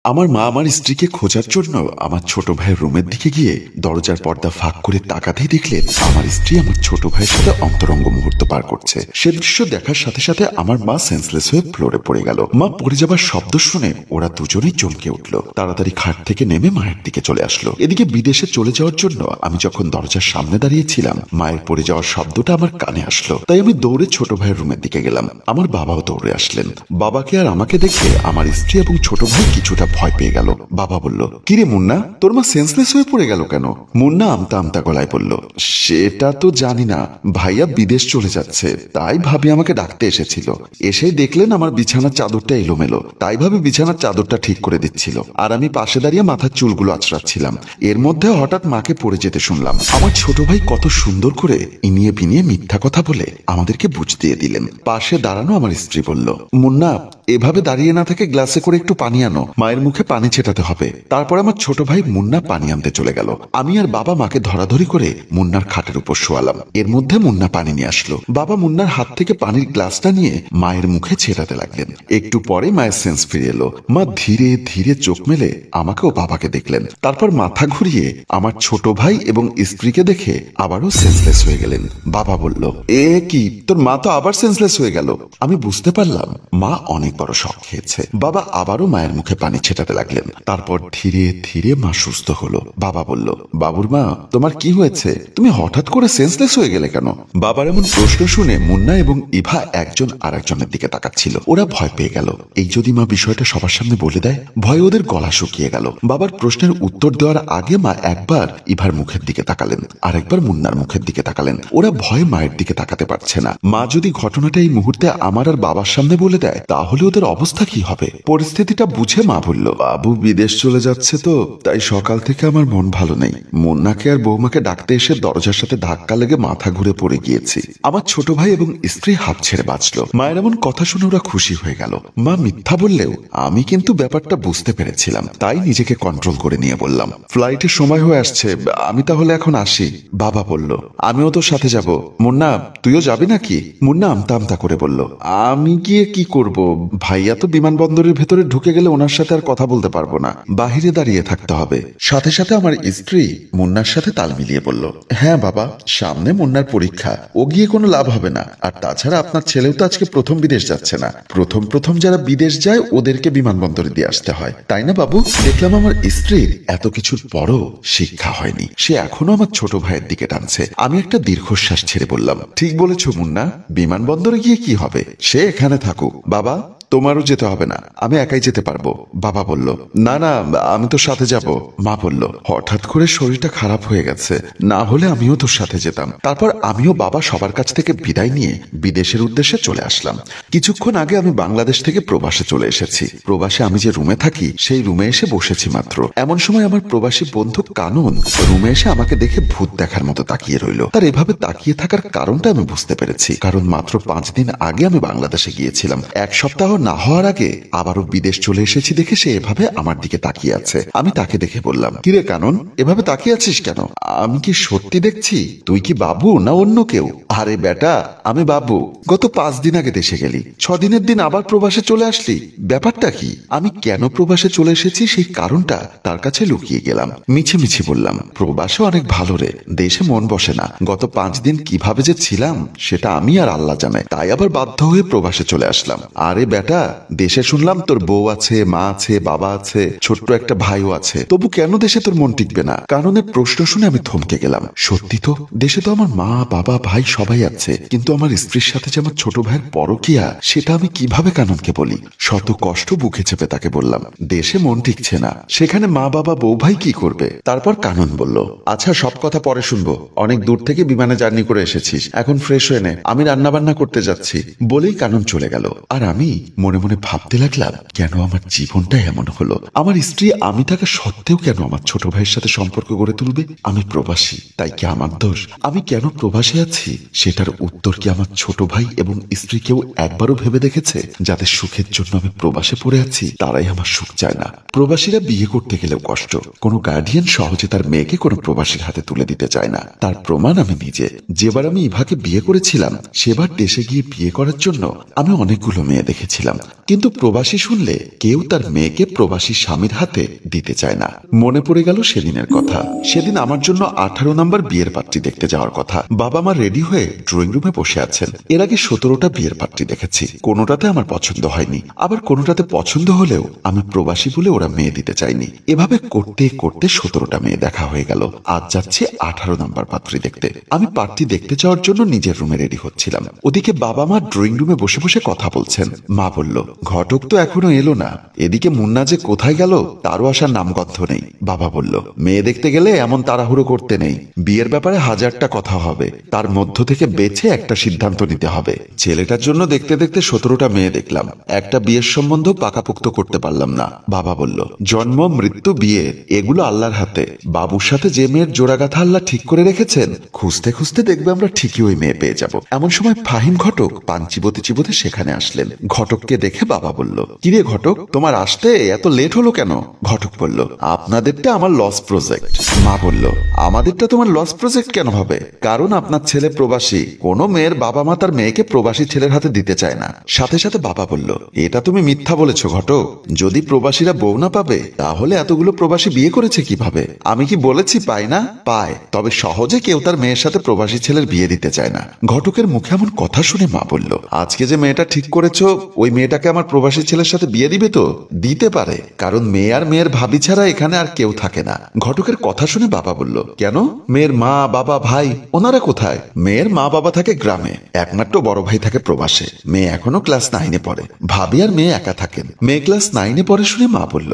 আমার মা আমার স্ত্রীকে খোঁজার জন্য আমার ছোট ভাইয়ের রুমের দিকে গিয়ে দরজার পর্দা ফাঁক করে তাকাতেই দেখলেন আমার স্ত্রী আমার ছোট ভাইয়ের সাথে অন্তরঙ্গ মুহূর্ত পার করছে। সে দৃশ্য দেখার সাথে সাথে আমার মা সেন্সলেস হয়ে ফ্লোরে পড়ে গেল। মা পড়ে যাবার শব্দ শুনে ওরা দুজনেই চমকে উঠল। তাড়াতাড়ি খাট থেকে নেমে মায়ের দিকে চলে আসলো। এদিকে বিদেশে চলে যাওয়ার জন্য আমি যখন দরজার সামনে দাঁড়িয়েছিলাম মায়ের পড়ে যাওয়ার শব্দটা আমার কানে আসলো। তাই আমি দৌড়ে ছোট ভাইয়ের রুমের দিকে গেলাম। আমার বাবাও দৌড়ে আসলেন। বাবাকে আর আমাকে দেখে আমার স্ত্রী এবং ছোট ভাই কিছুটা ভয় পেয়ে গেল। বাবা বলল, কিরে মুন্না, তোর মা সেন্সলেস হয়ে পড়ে গেল কেন? মুন্না আমতা আমতা গলায় বলল, সেটা তো জানি না, ভাইয়া বিদেশ চলে যাচ্ছে, তাই ভাবি আমাকে ডাকতে এসেছিল। এসেই দেখলেন আমার বিছানার চাদরটা এলোমেলো, তাই ভাবে বিছানার চাদরটা ঠিক করে দিচ্ছিল, আর আমি পাশে দাঁড়িয়ে মাথার চুলগুলো আঁচড়াচ্ছিলাম। এর মধ্যে হঠাৎ মাকে পড়ে যেতে শুনলাম। আমার ছোট ভাই কত সুন্দর করে ইনিয়ে বিনিয়ে মিথ্যা কথা বলে আমাদেরকে বুঝ দিয়ে দিলেন। পাশে দাঁড়ানো আমার স্ত্রী বলল, মুন্না, এভাবে দাঁড়িয়ে না থেকে গ্লাসে করে একটু পানি আনো, মায়ের মুখে পানি ছেটাতে হবে। তারপর আমার ছোট ভাই মুন্না পানি আনতে চলে গেল। আমি আর বাবা মাকে ধরাধরি করে মুন্নার খাটের উপর শোয়ালাম। এর মধ্যে মুন্না পানি নিয়ে আসলো। বাবা মুন্নার হাত থেকে পানির গ্লাসটা নিয়ে মায়ের মুখে ছেটাতে লাগলেন। একটু পরে মায়ের সেন্স ফিরে এলো। মা ধীরে ধীরে চোখ মেলে আমাকে ও বাবাকে দেখলেন। তারপর মাথা ঘুরিয়ে আমার ছোট ভাই এবং স্ত্রীকে দেখে আবারও সেন্সলেস হয়ে গেলেন। বাবা বলল, এ কি, তোর মা তো আবার সেন্সলেস হয়ে গেল। আমি বুঝতে পারলাম মা অনেক বড় শক খেয়েছে। বাবা আবারও মায়ের মুখে পানি ছেটাতে লাগলেন। তারপর ধীরে ধীরে মা সুস্থ হলো। বাবা বলল, বাবুর মা, তোমার কি হয়েছে? তুমি হঠাৎ করে সেন্সলেস হয়ে গেলে কেন? বাবার এমন প্রশ্ন শুনে মুন্না এবং ইভা একজন আর একজনের দিকে তাকাচ্ছিল। ওরা ভয় পেয়ে গেল। এই যদি মা বিষয়টা সবার সামনে বলে দেয়, ভয়ে ওদের গলা শুকিয়ে গেল। বাবার প্রশ্নের উত্তর দেওয়ার আগে মা একবার ইভার মুখের দিকে তাকালেন, আর একবার মুন্নার মুখের দিকে তাকালেন। ওরা ভয়ে মায়ের দিকে তাকাতে পারছে না। মা যদি ঘটনাটা এই মুহূর্তে আমার আর বাবার সামনে বলে দেয়, তাহলে ওদের অবস্থা কি হবে? পরিস্থিতিটা বুঝে মা বলল, বাবু বিদেশ চলে যাচ্ছে তো, তাই সকাল থেকে আমার মন ভালো নেই। মুন্নাকে আর বৌমাকে ডাকতে এসে দরজার সাথে ধাক্কা লেগে মাথা ঘুরে পড়ে গিয়েছি। আমার ছোট ভাই এবং স্ত্রী হাঁপ ছেড়ে বাঁচলো। মায়ের এমন কথা শুনে ওরা খুশি হয়ে গেল। মা মিথ্যা বললেও আমি কিন্তু ব্যাপারটা বুঝতে পেরেছিলাম, তাই নিজেকে কন্ট্রোল করে নিয়ে বললাম, ফ্লাইটের সময় হয়ে আসছে, আমি তাহলে এখন আসি। বাবা বলল, আমিও তোর সাথে যাব। মুন্না, তুইও যাবি নাকি? মুন্না আমতা আমতা করে বলল, আমি গিয়ে কি করব? ভাইয়া তো বিমানবন্দরের ভেতরে ঢুকে গেলে ওনার সাথে আর কথা বলতে পারবো না, বাহিরে দাঁড়িয়ে থাকতে হবে। সাথে সাথে আমার স্ত্রী মুন্নার সাথে তাল মিলিয়ে বলল, হ্যাঁ বাবা, সামনে মুন্নার পরীক্ষা, ও গিয়ে কোনো লাভ হবে না। আর তাছাড়া আপনার ছেলেও তো আজকে প্রথম বিদেশ যাচ্ছে না। প্রথম যারা বিদেশ যায় ওদেরকে বিমানবন্দরে দিয়ে আসতে হয়, তাই না বাবু? দেখলাম আমার স্ত্রীর এত কিছুর পরও শিক্ষা হয়নি, সে এখনো আমার ছোট ভাইয়ের দিকে টানছে। আমি একটা দীর্ঘশ্বাস ছেড়ে বললাম, ঠিক বলেছ মুন্না, বিমানবন্দরে গিয়ে কি হবে, সে এখানে থাকুক। বাবা, তোমারও যেতে হবে না, আমি একাই যেতে পারবো। বাবা বলল, না না, আমি তোর সাথে যাব। মা বলল, হঠাৎ করে শরীরটা খারাপ হয়ে গেছে, না হলে আমিও তোর সাথে যেতাম। তারপর আমিও বাবা সবার কাছ থেকে বিদায় নিয়ে বিদেশের উদ্দেশ্যে চলে আসলাম। কিছুক্ষণ আগে আমি বাংলাদেশ থেকে প্রবাসে চলে এসেছি। প্রবাসে আমি যে রুমে থাকি সেই রুমে এসে বসেছি মাত্র, এমন সময় আমার প্রবাসী বন্ধু কানন রুমে এসে আমাকে দেখে ভূত দেখার মতো তাকিয়ে রইল। তার এভাবে তাকিয়ে থাকার কারণটা আমি বুঝতে পেরেছি, কারণ মাত্র 5 দিন আগে আমি বাংলাদেশে গিয়েছিলাম। এক সপ্তাহ না হওয়ার আগে আবারও বিদেশ চলে এসেছি দেখে সে এভাবে আমার দিকে তাকিয়ে আছে। আমি তাকে দেখে বললাম, কিরে কানন, এভাবে তাকিয়ে আছিস কেন? আমি কি সত্যি দেখছি? তুই কি বাবু না অন্য কেউ? আরে বেটা, আমি বাবু। গত 5 দিন আগে দেশে গেলি, 6 দিনের দিন আবার প্রবাসে চলে আসলি, ব্যাপারটা কি? আমি কেন প্রবাসে চলে এসেছি সেই কারণটা তার কাছে লুকিয়ে গেলাম। মিছে মিছে বললাম, প্রবাসে অনেক ভালো রে, দেশে মন বসে না। গত 5 দিন কিভাবে যে ছিলাম সেটা আমি আর আল্লাহ জানে, তাই আবার বাধ্য হয়ে প্রবাসে চলে আসলাম। আরে বেটা, দেশে শুনলাম তোর বউ আছে, মা আছে, বাবা আছে, ছোট্ট একটা ভাইও আছে, তবু কেন দেশে তোর মন টিকবে না? কারণের প্রশ্ন শুনে আমি থমকে গেলাম। সত্যি তো, দেশে তো আমার মা, বাবা, ভাই সবাই আছে, কিন্তু আমার স্ত্রীর সাথে যে আমার ছোট ভাইয়ের পরকীয়া, সেটা আমি কিভাবে কাননকে বলি? শত কষ্ট বুকে চেপে তাকে বললাম, দেশে মন টিকছে না, সেখানে মা, বাবা, বউ, ভাই কি করবে? তারপর কানন বলল, আচ্ছা সব কথা পরে শুনবো, অনেক দূর থেকে বিমানে জার্নি করে এসেছিস, এখন ফ্রেশ হয়ে নে, আমি রান্না বান্না করতে যাচ্ছি। বলেই কানন চলে গেল। আর আমি মনে মনে ভাবতে লাগলাম, কেন আমার জীবনটা এমন হলো? আমার স্ত্রী আমি থাকা সত্ত্বেও কেন আমার ছোট ভাইয়ের সাথে সম্পর্ক গড়ে তুলবে? আমি প্রবাসী, তাই কি আমার দোষ? আমি কেন প্রবাসে আছি সেটার উত্তর কি আমার ছোট ভাই এবং স্ত্রী কেউ একবারও ভেবে দেখেছে? যাদের সুখের জন্য আমি প্রবাসে পড়ে আছি তারাই আমার সুখ চায় না। প্রবাসীরা বিয়ে করতে গেলেও কষ্ট, কোনো গার্ডিয়ান সহজে তার মেয়েকে কোনো প্রবাসীর হাতে তুলে দিতে চায় না। তার প্রমাণ আমি নিজে। যেবার আমি ইভাকে বিয়ে করেছিলাম সেবার দেশে গিয়ে বিয়ে করার জন্য আমি অনেকগুলো মেয়ে দেখেছিলাম। করছিলাম, কিন্তু প্রবাসী শুনলে কেউ তার মেয়েকে প্রবাসী স্বামীর হাতে দিতে চায় না। মনে পড়ে গেল সেদিনের কথা। সেদিন আমার জন্য 18 নম্বর বিয়ের পাত্রী দেখতে যাওয়ার কথা। বাবা মা রেডি হয়ে ড্রয়িং রুমে বসে আছেন। এর আগে 17টা বিয়ের পাত্রী দেখেছি, কোনোটাতে আমার পছন্দ হয়নি, আবার কোনোটাতে পছন্দ হলেও আমি প্রবাসী বলে ওরা মেয়ে দিতে চাইনি। এভাবে করতে করতে 17টা মেয়ে দেখা হয়ে গেল। আজ যাচ্ছে 18 নম্বর পাত্রী দেখতে। আমি পাত্রী দেখতে যাওয়ার জন্য নিজের রুমে রেডি হচ্ছিলাম। ওদিকে বাবা মা ড্রয়িং রুমে বসে বসে কথা বলছেন। মা বলল, ঘটক তো এখনো এলো না, এদিকে মুন্না যে কোথায় গেল তারও আসার নামগন্ধ নেই। বাবা বলল, মেয়ে দেখতে গেলে এমন তাড়াহুড়ো করতে নেই, বিয়ের ব্যাপারে 1000টা কথা হবে, তার মধ্য থেকে বেছে একটা সিদ্ধান্ত নিতে হবে। ছেলেটার জন্য দেখতে দেখতে 17টা মেয়ে দেখলাম, একটা বিয়ের সম্বন্ধ পাকাপোক্ত করতে পারলাম না। বাবা বলল, জন্ম মৃত্যু বিয়ে এগুলো আল্লাহর হাতে, বাবুর সাথে যে মেয়ের জোড়াগাথা আল্লাহ ঠিক করে রেখেছেন, খুঁজতে খুঁজতে দেখবে আমরা ঠিকই ওই মেয়ে পেয়ে যাব। এমন সময় ফাহিম ঘটক পান চিবোতে চিবোতে সেখানে আসলেন। ঘটককে দেখে বাবা বলল, কিরে ঘটক, তোমার আসতে এত লেট হলো কেন? ঘটক বলল, আপনাদেরটা আমার লস প্রজেক্ট। মা বলল, আমাদেরটা তোমার লস প্রজেক্ট কেন হবে? কারণ আপনার ছেলে প্রবাসী, কোনো মেয়ের বাবা মা তার মেয়েকে প্রবাসী ছেলের হাতে দিতে চায় না। সাথে সাথে বাবা বলল, এটা তুমি মিথ্যা বলেছো ঘটক, যদি প্রবাসীরা বউ না পাবে তাহলে এতগুলো প্রবাসী বিয়ে করেছে কিভাবে? আমি কি বলেছি পায় না? পায়, তবে সহজে কেউ তার মেয়ের সাথে প্রবাসী ছেলের বিয়ে দিতে চায় না। ঘটকের মুখে এমন কথা শুনে মা বলল, আজকে যে মেয়েটা ঠিক করেছো ওই মেয়েটাকে আমার প্রবাসী ছেলের সাথে বিয়ে দিবে তো? দিতে পারে, কারণ মেয়ে আর মেয়ের ভাবি ছাড়া এখানে আর কেউ থাকে না। ঘটকের কথা শুনে বাবা বলল, কেন? মেয়ের মা বাবা ভাই ওনারা কোথায়? মেয়ের মা বাবা থাকে গ্রামে, একমাত্র বড় ভাই থাকে প্রবাসে। মেয়ে এখনো ক্লাস 9-এ পড়ে, ভাবি আর মেয়ে একা থাকেন। মেয়ে ক্লাস 9-এ পড়ে শুনে মা বলল,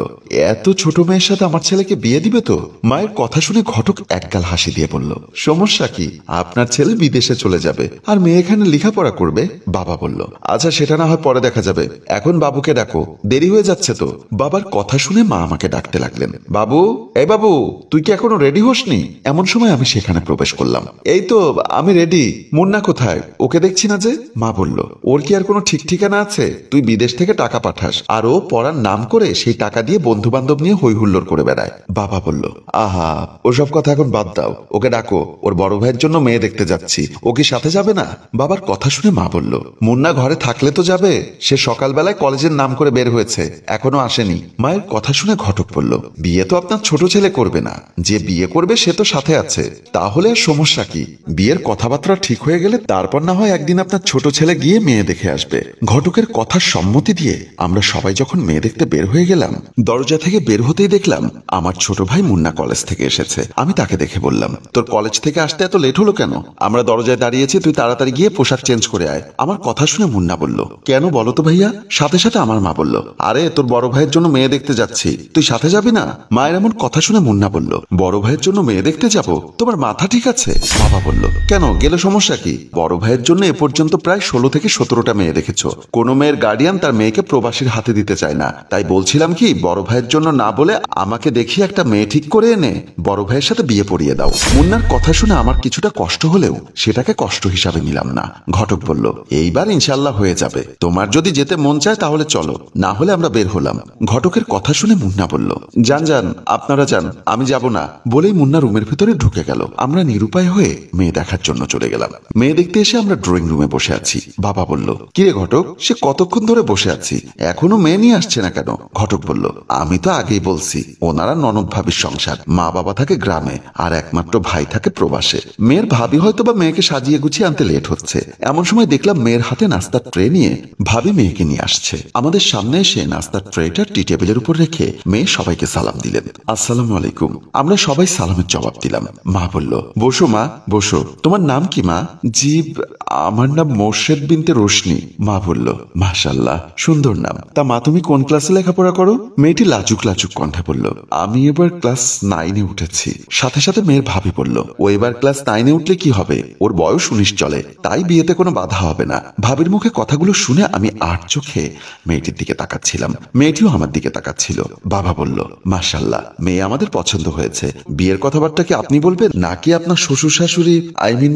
এত ছোট মেয়ের সাথে আমার ছেলেকে বিয়ে দিবে তো? মায়ের কথা শুনে ঘটক একগাল হাসি দিয়ে বলল, সমস্যা কি, আপনার ছেলে বিদেশে চলে যাবে আর মেয়ে এখানে লেখাপড়া করবে। বাবা বলল, আচ্ছা সেটা না হয় পরে দেখা যাবে, এখন বাবুকে ডাকো, দেরি হয়ে যাচ্ছে তো। বাবার কথা শুনে মা আমাকে ডাকতে লাগলেন, বাবু, এই বাবু, তুই কি এখনো রেডি হসনি? এমন সময় আমি সেখানে প্রবেশ করলাম। এই তো আমি রেডি, মুন্না কোথায়? ওকে দেখছি না যে। মা বলল, ওর কি আর কোনো ঠিক ঠিকানা আছে? তুই বিদেশ থেকে টাকা পাঠাস আর ও পড়ার নাম করে সেই টাকা দিয়ে বন্ধু বান্ধব নিয়ে হই হুল্লোড় করে বেড়ায়। বাবা বলল, আহা ওসব কথা এখন বাদ দাও, ওকে ডাকো, ওর বড় ভাইয়ের জন্য মেয়ে দেখতে যাচ্ছি, ও কি সাথে যাবে না? বাবার কথা শুনে মা বলল, মুন্না ঘরে থাকলে তো যাবে, সে সকালবেলায় কলেজের নাম করে বের হয়েছে, এখনো আসেনি। মায়ের কথা শুনে ঘটক বলল, বিয়ে তো আপনার ছোট ছেলে করবে না, যে বিয়ে করবে সে তো সাথে আছে, তাহলে আর সমস্যা কি? বিয়ের কথাবার্তা ঠিক হয়ে গেলে তারপর না হয় একদিন আপনার ছোট ছেলে গিয়ে মেয়ে দেখে আসবে। ঘটকের কথার সম্মতি দিয়ে আমরা সবাই যখন মেয়ে দেখতে বের হয়ে গেলাম, দরজা থেকে বের হতেই দেখলাম আমার ছোট ভাই মুন্না কলেজ থেকে এসেছে। আমি তাকে দেখে বললাম, তোর কলেজ থেকে আসতে এত লেট হলো কেন? আমরা দরজায় দাঁড়িয়েছি, তুই তাড়াতাড়ি গিয়ে পোশাক চেঞ্জ করে আয়। আমার কথা শুনে মুন্না বলল, কেন বলো তো ভাইয়া? সাথে সাথে আমার মা বলল, আরে তোর বড় ভাইয়ের জন্য মেয়ে দেখতে যাচ্ছি, তুই সাথে যাবি না? মায়ের এমন কথা শুনে মুন্না বলল, বড় ভাইয়ের জন্য মেয়ে দেখতে যাব? তোমার মাথা ঠিক আছে? বাবা বলল, কেন, গেলে সমস্যা কি? বড় ভাইয়ের জন্য এ পর্যন্ত প্রায় 16 থেকে 17টা মেয়ে দেখেছো, কোনো মেয়ের গার্ডিয়ান তার মেয়েকে প্রবাসীর হাতে দিতে চায় না, তাই বলছিলাম কি বড় ভাইয়ের জন্য না বলে আমাকে দেখিয়ে একটা মেয়ে ঠিক করে এনে বড় ভাইয়ের সাথে বিয়ে পড়িয়ে দাও। মুন্নার কথা শুনে আমার কিছুটা কষ্ট হলেও সেটাকে কষ্ট হিসাবে নিলাম না। ঘটক বলল, এইবার ইনশাল্লাহ হয়ে যাবে, তোমার যদি যেতে মন চায় তাহলে চলো, না হলে আমরা বের হলাম। ঘটকের কথা শুনে মুন্না বলল, যান যান, আপনারা যান, আমি যাব না। বলেই মুন্না রুমের ভিতরে ঢুকে গেল। আমরা নিরুপায় হয়ে মেয়ে দেখার জন্য চলে গেলাম। মেয়ে দেখতে এসে আমরা ড্রয়িং রুমে বসে আছি। বাবা বলল, কিরে ঘটক, সে কতক্ষণ ধরে বসে আছি, এখনো মেয়ে নিয়ে আসছে না কেন? ঘটক বলল, আমি তো আগেই বলছি, ওনারা ননদ ভাবির সংসার, মা বাবা থাকে গ্রামে আর একমাত্র ভাই থাকে প্রবাসে, মেয়ের ভাবি হয়তো বা মেয়েকে সাজিয়ে গুছিয়ে আনতে লেট হচ্ছে। এমন সময় দেখলাম মেয়ের হাতে নাস্তার ট্রে নিয়ে ভাবি মেয়েকে নিয়ে আসছে। আমাদের সামনে এসে নাস্তার ট্রেটা টি টেবিলের উপর রেখে মেয়ে সবাইকে সালাম দিলেন, আসসালামু আলাইকুম। আমরা সবাই সালামের জবাব দিলাম। মা বলল, বসো মা, বসো। তোমার নাম কি মা? জি, আমার নাম মোর্শেদ বিনতে রোশনি। মা বলল, মাশাআল্লাহ, সুন্দর নাম। তা মা, তুমি কোন ক্লাসে লেখাপড়া করো? মেয়েটি লাজুক লাজুক কণ্ঠে বলল, আমি এবার ক্লাস 9-এ উঠেছি। সাথে সাথে মেয়ের ভাবি বলল, ও এবার ক্লাস 9-এ উঠলে কি হবে, ওর বয়স 19 চলে, তাই বিয়েতে কোনো বাধা হবে না। ভাবির মুখে কথাগুলো শুনে আমি আর চোখে মেয়েটির দিকে তাকাচ্ছিলাম, মেয়েটিও আমার দিকে তাকাচ্ছিল। বাবা বলল, মাশাআল্লাহ, মেয়ে আমাদের পছন্দ হয়েছে। বিয়ের কথাবার্তা কি আপনি বলবেন নাকি আপনার শ্বশুর শাশুড়ি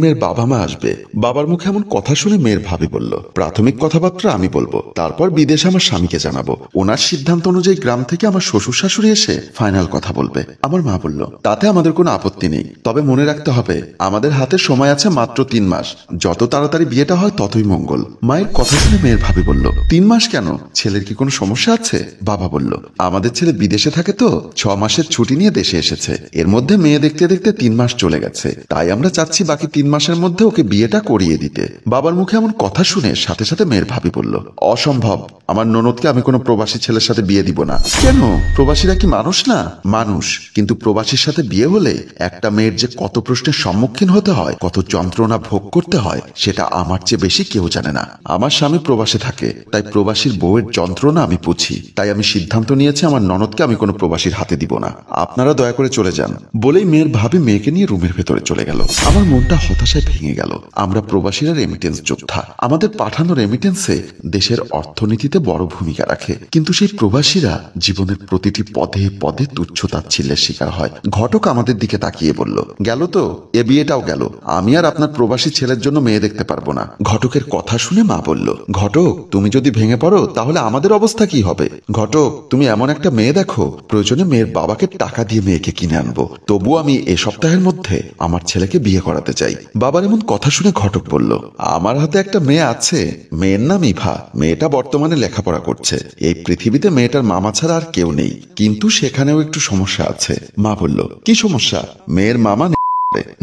মেয়ের বাবা মা আসবে? বাবার মুখে এমন কথা শুনে মেয়ের ভাবি বলল, প্রাথমিক কথাবার্তা আমি বলবো, তারপর বিদেশে আমার স্বামীকে জানাবো। ওনার সিদ্ধান্ত অনুযায়ী গ্রাম থেকে আমার শ্বশুর শাশুড়ি এসে ফাইনাল কথা বলবে। আমার মা বলল, তাতে আমাদের কোনো আপত্তি নেই, তবে মনে রাখতে হবে আমাদের হাতে সময় আছে মাত্র 3 মাস। যত তাড়াতাড়ি বিয়েটা হয় ততই মঙ্গল। মায়ের কথা শুনে মেয়ের ভাবি বলল, 3 মাস কেন? ছেলের কি কোনো সমস্যা আছে? বাবা বলল, আমাদের ছেলে বিদেশে থাকে তো 6 মাসের ছুটি নিয়ে দেশে এসেছে। এর মধ্যে মেয়ে দেখতে দেখতে 3 মাস চলে গেছে, তাই আমরা চাচ্ছি বাকি 3 মাসের মধ্যে ওকে বিয়েটা করিয়ে দিতে। বাবার মুখে এমন কথা শুনে সাথে সাথে মেয়ের ভাবি বলল, অসম্ভব, আমার ননদকে আমি কোনো প্রবাসী ছেলের সাথে বিয়ে দিব না। কেন? প্রবাসীরা কি মানুষ না? মানুষ, কিন্তু প্রবাসীর সাথে বিয়ে হলে একটা মেয়ের যে কত প্রশ্নের সম্মুখীন হতে হয়, কত যন্ত্রণা ভোগ করতে হয়, সেটা আমার চেয়ে বেশি কেউ জানে না। আমার স্বামী প্রবাসে থাকে, তাই প্রবাসীর বউয়ের যন্ত্রণা আমি বুঝি। তাই আমি সিদ্ধান্ত নিয়েছি আমার ননদকে আমি কোনো প্রবাসীর হাতে দিব না। আপনারা দয়া করে চলে যান। বলেই মেয়ের ভাবি মেয়েকে নিয়ে রুমের ভেতরে চলে গেল। আমার মনটা হতাশায় ভেঙে গেল। আমরা প্রবাসীরা রেমিটেন্স যোদ্ধা, আমাদের পাঠানো রেমিটেন্সে দেশের অর্থনীতিতে বড় ভূমিকা রাখে, কিন্তু সেই প্রবাসীরা জীবনের প্রতিটি পদে পদে তুচ্ছ-তাচ্ছিল্যের শিকার হয়। ঘটক আমাদের দিকে তাকিয়ে বলল, গেল তো, এ বিয়েটাও গেল। আমি আর আপনার প্রবাসী ছেলের জন্য মেয়ে দেখতে পারবো না। ঘটকের কথা শুনে মা বলল, ঘটক, তুমি যদি ভেঙে পড়ো তাহলে আমাদের অবস্থা কি হবে? ঘটক, তুমি এমন একটা মেয়ে দেখো, প্রয়োজনে মেয়ের বাবাকে টাকা দিয়ে মেয়েকে কিনে আনবো, তবু আমি এ সপ্তাহের মধ্যে আমার ছেলেকে বিয়ে করাতে চাই। বাবার এমন কথা শুনে ঘটক বলল, আমার হাতে একটা মেয়ে আছে, মেয়ের নাম ইভা। মেয়েটা বর্তমানে লেখাপড়া করছে। এই পৃথিবীতে মেয়েটার মামা ছাড়া আর কেউ নেই, কিন্তু সেখানেও একটু সমস্যা আছে। মা বলল, কি সমস্যা? মেয়ের মামা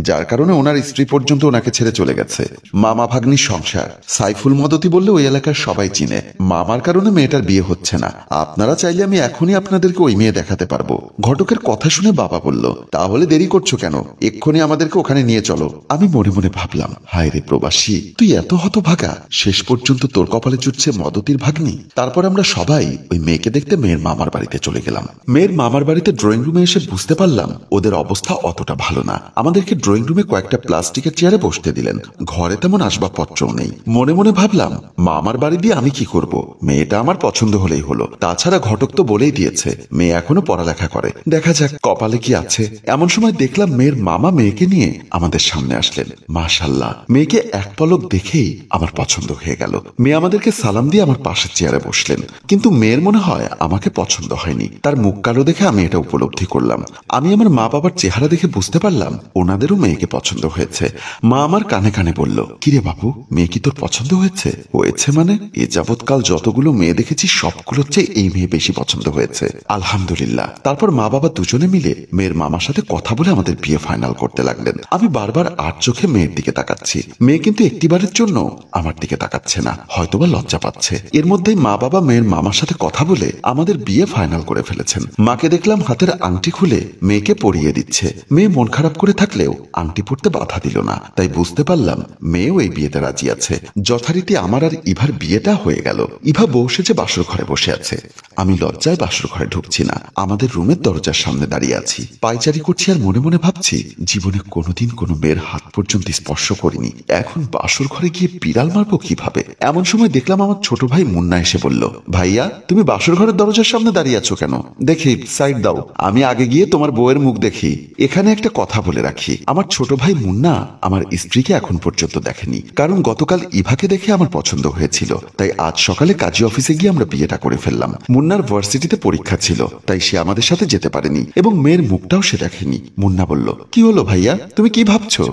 যার কারণে ওনার স্ত্রী পর্যন্ত ওনাকে ছেড়ে চলে গেছে। মামা ভাগ্নির সংসার, সাইফুল মদতি বললে ওই এলাকার সবাই চিনে। মামার কারণে মেয়েটার বিয়ে হচ্ছে না। আপনারা চাইলে আমি এখনই আপনাদেরকে ওই মেয়ে দেখাতে পারবো। ঘটকের কথা শুনে বাবা বলল, তাহলে দেরি করছো কেন? এক্ষুনি আমাদেরকে ওখানে নিয়ে চলো। আমি মনে মনে ভাবলাম, হায় রে প্রবাসী, তুই এত হতভাগা, শেষ পর্যন্ত তোর কপালে জুটছে মদতির ভাগ্নি। তারপর আমরা সবাই ওই মেয়েকে দেখতে মেয়ের মামার বাড়িতে চলে গেলাম। মেয়ের মামার বাড়িতে ড্রয়িং রুমে এসে বুঝতে পারলাম ওদের অবস্থা অতটা ভালো না। আমাদেরকে ড্রয়িং রুমে কয়েকটা প্লাস্টিকের চেয়ারে বসতে দিলেন। ঘরে তেমন আসবাবপত্রও নেই। মনে মনে ভাবলাম, মামার বাড়ি দিয়ে আমি কি করব? মেয়েটা আমার পছন্দ হলেই হলো। তাছাড়া ঘটক তো বলেই দিয়েছে মেয়ে এখনো পড়ালেখা করে, দেখা যাক কপালে কি আছে। এমন সময় দেখলাম মেয়ের মামা মেয়েকে নিয়ে আমাদের সামনে আসলেন। মাশাআল্লাহ, মেয়েকে এক পলক দেখেই আমার পছন্দ হয়ে গেল। মেয়ে আমাদেরকে সালাম দিয়ে আমার পাশের চেয়ারে বসলেন, কিন্তু মেয়ের মনে হয় আমাকে পছন্দ হয়নি। তার মুখ কালো দেখে আমি এটা উপলব্ধি করলাম। আমি আমার মা বাবার চেহারা দেখে বুঝতে পারলাম ওনাদেরও মেয়েকে পছন্দ হয়েছে। মা আমার কানে কানে বলল, কিরে বাবু, মেয়ে কি তোর পছন্দ হয়েছে? হয়েছে মানে? এ যাবৎকাল যতগুলো মেয়ে দেখেছি সবগুলোর চেয়ে এই মেয়ে বেশি পছন্দ হয়েছে। আলহামদুলিল্লাহ। তারপর মা বাবা দুজনে মিলে মেয়ের মামার সাথে কথা বলে আমাদের বিয়ে ফাইনাল করতে লাগলেন। আমি বারবার আর চোখে মেয়ের দিকে তাকাচ্ছি। মেয়ে কিন্তু একটিবারের জন্য আমার দিকে তাকাচ্ছে না, হয়তোবা লজ্জা পাচ্ছে। এর মধ্যেই মা বাবা মেয়ের মামার সাথে কথা বলে আমাদের বিয়ে ফাইনাল করে ফেলেছেন। মাকে দেখলাম হাতের আংটি খুলে মেয়েকে পরিয়ে দিচ্ছে। মেয়ে মন খারাপ করে থাকলেও আংটি পড়তে বাধা দিল না, তাই বুঝতে পারলাম মেয়েও এই বিয়েতে রাজি আছে। যথারীতি আমার আর ইভার বিয়েটা হয়ে গেল। ইভা বউ সেজে বাসর ঘরে বসে আছে। আমি লজ্জায় বাসর ঘরে ঢুকছি না, আমাদের রুমের দরজার সামনে দাঁড়িয়ে আছি। পায়চারি করছি আর মনে মনে ভাবছি, জীবনে কোনোদিন কোনো মেয়ের হাত পর্যন্ত স্পর্শ করিনি, এখন বাসর ঘরে গিয়ে বিড়াল মারবো কিভাবে? এমন সময় দেখলাম আমার ছোট ভাই মুন্না এসে বলল, ভাইয়া, তুমি বাসর ঘরের দরজার সামনে দাঁড়িয়ে আছো কেন? দেখি সাইড দাও, আমি আগে গিয়ে তোমার বউয়ের মুখ দেখি। এখানে একটা কথা বলে রাখি, আমার ছোট ভাই মুন্না আমার স্ত্রীকে এখন পর্যন্ত দেখেনি, কারণ গতকাল ইভাকে দেখে আমার পছন্দ হয়েছিল। তাই আজ সকালে কাজী অফিসে গিয়ে আমরা বিয়েটা করে ফেললাম। মুন্নার ভার্সিটিতে পরীক্ষা ছিল, তাই সে আমাদের সাথে যেতে পারেনি এবং মেয়ের মুখটাও সে দেখেনি। মুন্না বলল, কি হলো ভাইয়া, তুমি কি ভাবছো?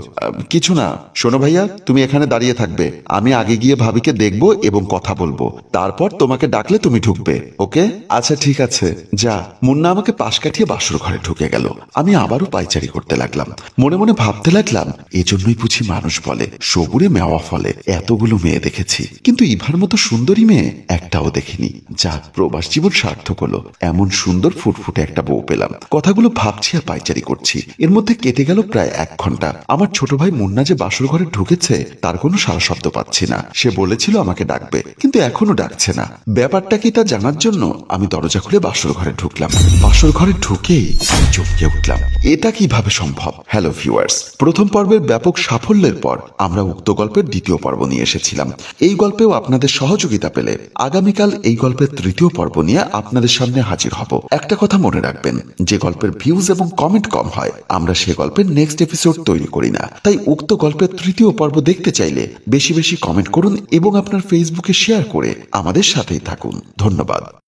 কিছু না। শোনো ভাইয়া, তুমি এখানে দাঁড়িয়ে থাকবে, আমি আগে গিয়ে ভাবিকে দেখবো এবং কথা বলবো, তারপর তোমাকে ডাকলে তুমি ঢুকবে, ওকে? আচ্ছা ঠিক আছে, যা। মুন্না আমাকে পাশ কাটিয়ে বাসর ঘরে ঢুকে গেল। আমি আবারও পায়চারি করতে লাগলাম। মনে মনে ভাবতে লাগলাম, এজন্যই বুঝি মানুষ বলে সবুরে মেওয়া ফলে। এতগুলো মেয়ে দেখেছি, কিন্তু ইভার মতো সুন্দরী মেয়ে একটাও দেখিনি। যাক, প্রবাস জীবন সার্থক হলো, এমন সুন্দর ফুটফুটে একটা বউ পেলাম। কথাগুলো ভাবছি আর পায়চারি করছি। এর মধ্যে কেটে গেল প্রায় 1 ঘন্টা। আমার ছোট ভাই মুন্না যে বাসর ঘরে ঢুকেছে তার কোনো সারা শব্দ পাচ্ছি না। সে বলেছিল আমাকে ডাকবে, কিন্তু এখনো ডাকছে না। ব্যাপারটা কি তা জানার জন্য আমি দরজা খুলে বাসর ঘরে ঢুকলাম। বাসর ঘরে ঢুকেই আমি চমকে উঠলাম, এটা কিভাবে সম্ভব? হ্যালো হ্যালো ভিউয়ার্স, প্রথম পর্বের ব্যাপক সাফল্যের পর আমরা উক্ত গল্পের দ্বিতীয় পর্ব নিয়ে এসেছিলাম। এই গল্পেও আপনাদের সহযোগিতা পেলে আগামীকাল এই গল্পের তৃতীয় পর্ব নিয়ে আপনাদের সামনে হাজির হব। একটা কথা মনে রাখবেন, যে গল্পের ভিউজ এবং কমেন্ট কম হয় আমরা সে গল্পের নেক্সট এপিসোড তৈরি করি না। তাই উক্ত গল্পের তৃতীয় পর্ব দেখতে চাইলে বেশি বেশি কমেন্ট করুন এবং আপনার ফেসবুকে শেয়ার করে আমাদের সাথেই থাকুন। ধন্যবাদ।